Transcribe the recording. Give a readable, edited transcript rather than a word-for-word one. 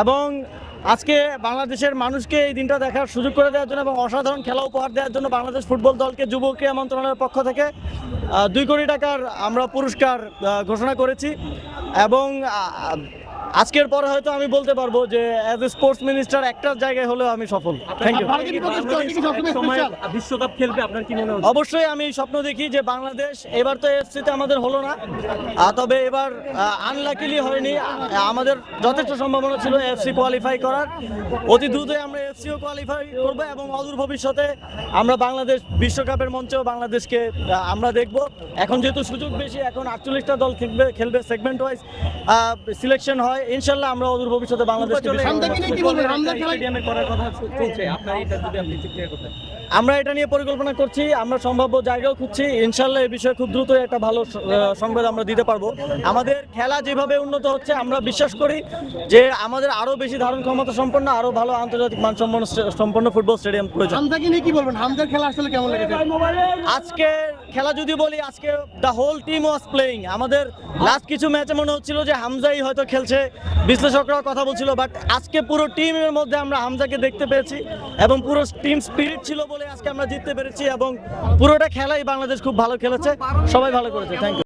এবং আজকে বাংলাদেশের মানুষকে এই দিনটা দেখার সুযোগ করে দেওয়ার জন্য এবং অসাধারণ খেলা উপহার দেওয়ার জন্য বাংলাদেশ ফুটবল দলকে যুব ক্রীড়া মন্ত্রণালয়ের পক্ষ থেকে 2 কোটি টাকার আমরা পুরস্কার ঘোষণা করেছি। এবং আজকের পরে হয়তো আমি বলতে পারবো যে অ্যাজ এ স্পোর্টস মিনিস্টার একটা জায়গায় হলেও আমি সফল। Thank you. বিশ্বকাপ খেলবে আপনার কি মনে হয়? অবশ্যই আমি স্বপ্ন দেখি যে বাংলাদেশ, এবার তো এফসিতে আমাদের হলো না, তবে এবার আনলাকিলি হয়নি, আমাদের যথেষ্ট সম্ভাবনা ছিল এফসি কোয়ালিফাই করার। অতি দ্রুতই আমরা এফসিও কোয়ালিফাই করবো এবং অদূর ভবিষ্যতে আমরা বাংলাদেশ বিশ্বকাপের মঞ্চেও বাংলাদেশকে আমরা দেখব। এখন যেহেতু সুযোগ বেশি, এখন 48টা দল খেলবে সেগমেন্ট ওয়াইজ সিলেকশন হয়, ইনশাল্লাহ আমরা অদূর ভবিষ্যতে বাংলাদেশকে আমরা এটা নিয়ে পরিকল্পনা করছি, আমরা সম্ভাব্য জায়গাও খুঁজছি। ইনশাল্লাহ এই বিষয়ে খুব দ্রুত একটা ভালো সংবাদ আমরা দিতে পারবো। আমাদের খেলা যেভাবে উন্নত হচ্ছে, আমরা বিশ্বাস করি যে আমাদের আরো বেশি ধারণ ক্ষমতা সম্পন্ন, আরো ভালো আন্তর্জাতিক মানসম্পন্ন ফুটবল স্টেডিয়াম প্রয়োজন। হামজাকে নিয়ে কি বলবেন? হামজার খেলা আসলে কেমন লেগেছে? আজকে খেলা যদি বলি, আজকে the whole team was playing. আমাদের লাস্ট কিছু ম্যাচে মনে হচ্ছিল যে হামজাই হয়তো খেলছে, বিশ্লেষকরাও কথা বলছিল, বাট আজকে পুরো টিমের মধ্যে আমরা হামজাকে দেখতে পেয়েছি এবং পুরো টিম স্পিরিট ছিল বলে আজকে আমরা জিততে পেরেছি এবং পুরোটা খেলাই বাংলাদেশ খুব ভালো খেলেছে, সবাই ভালো করেছে। Thank you.